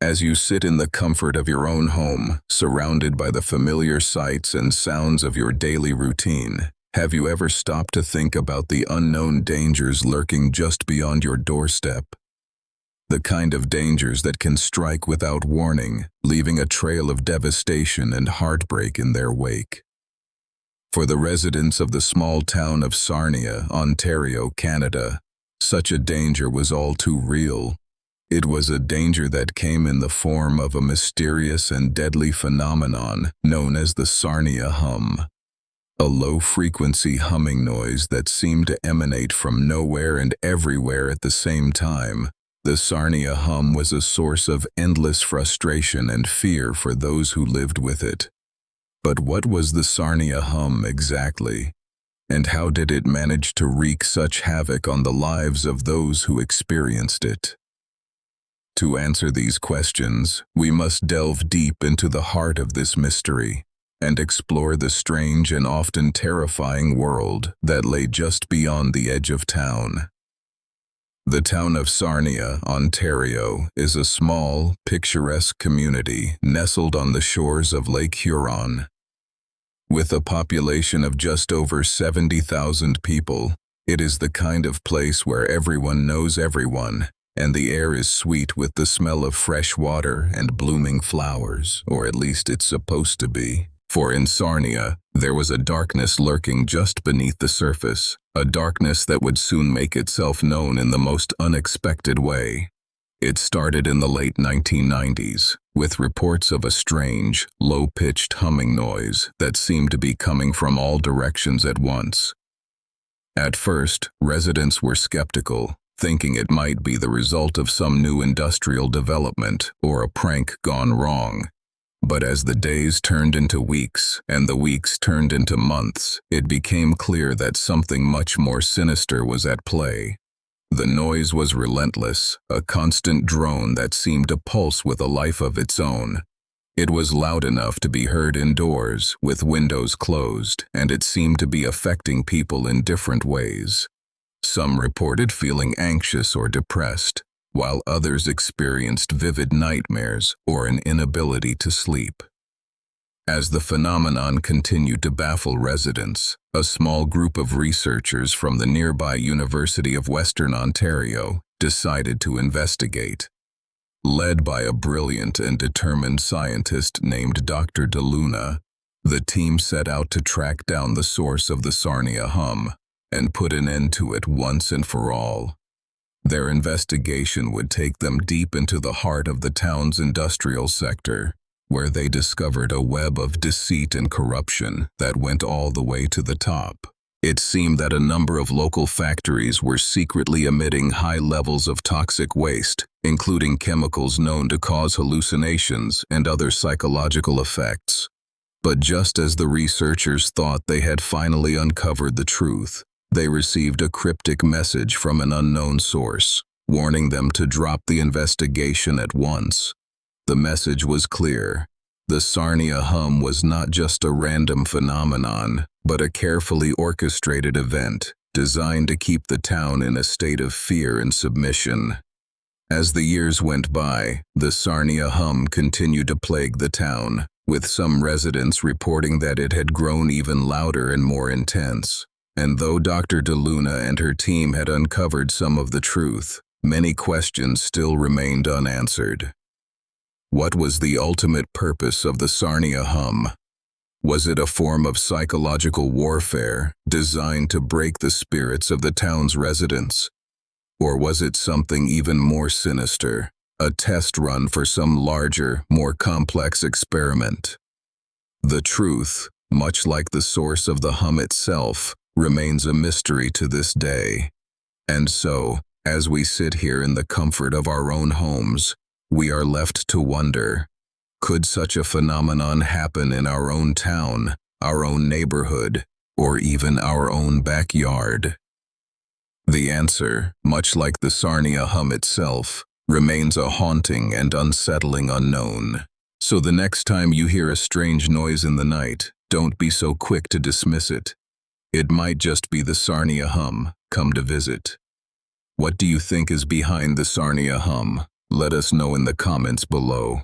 As you sit in the comfort of your own home, surrounded by the familiar sights and sounds of your daily routine, have you ever stopped to think about the unknown dangers lurking just beyond your doorstep? The kind of dangers that can strike without warning, leaving a trail of devastation and heartbreak in their wake. For the residents of the small town of Sarnia, Ontario, Canada, such a danger was all too real. It was a danger that came in the form of a mysterious and deadly phenomenon known as the Sarnia Hum. A low-frequency humming noise that seemed to emanate from nowhere and everywhere at the same time. The Sarnia Hum was a source of endless frustration and fear for those who lived with it. But what was the Sarnia Hum exactly? And how did it manage to wreak such havoc on the lives of those who experienced it? To answer these questions, we must delve deep into the heart of this mystery and explore the strange and often terrifying world that lay just beyond the edge of town. The town of Sarnia, Ontario, is a small, picturesque community nestled on the shores of Lake Huron. With a population of just over 70,000 people, it is the kind of place where everyone knows everyone, and the air is sweet with the smell of fresh water and blooming flowers, or at least it's supposed to be. For in Sarnia, there was a darkness lurking just beneath the surface, a darkness that would soon make itself known in the most unexpected way. It started in the late 1990s, with reports of a strange, low-pitched humming noise that seemed to be coming from all directions at once. At first, residents were skeptical, thinking it might be the result of some new industrial development or a prank gone wrong. But as the days turned into weeks and the weeks turned into months, it became clear that something much more sinister was at play. The noise was relentless, a constant drone that seemed to pulse with a life of its own. It was loud enough to be heard indoors, with windows closed, and it seemed to be affecting people in different ways. Some reported feeling anxious or depressed, while others experienced vivid nightmares or an inability to sleep. As the phenomenon continued to baffle residents, a small group of researchers from the nearby University of Western Ontario decided to investigate. Led by a brilliant and determined scientist named Dr. DeLuna, the team set out to track down the source of the Sarnia Hum and put an end to it once and for all. Their investigation would take them deep into the heart of the town's industrial sector, where they discovered a web of deceit and corruption that went all the way to the top. It seemed that a number of local factories were secretly emitting high levels of toxic waste, including chemicals known to cause hallucinations and other psychological effects. But just as the researchers thought they had finally uncovered the truth, they received a cryptic message from an unknown source, warning them to drop the investigation at once. The message was clear. The Sarnia Hum was not just a random phenomenon, but a carefully orchestrated event designed to keep the town in a state of fear and submission. As the years went by, the Sarnia Hum continued to plague the town, with some residents reporting that it had grown even louder and more intense. And though Dr. DeLuna and her team had uncovered some of the truth, many questions still remained unanswered. What was the ultimate purpose of the Sarnia Hum? Was it a form of psychological warfare designed to break the spirits of the town's residents? Or was it something even more sinister, a test run for some larger, more complex experiment? The truth, much like the source of the hum itself, remains a mystery to this day. And so, as we sit here in the comfort of our own homes, we are left to wonder, could such a phenomenon happen in our own town, our own neighborhood, or even our own backyard? The answer, much like the Sarnia Hum itself, remains a haunting and unsettling unknown. So the next time you hear a strange noise in the night, don't be so quick to dismiss it. It might just be the Sarnia Hum come to visit. What do you think is behind the Sarnia Hum? Let us know in the comments below.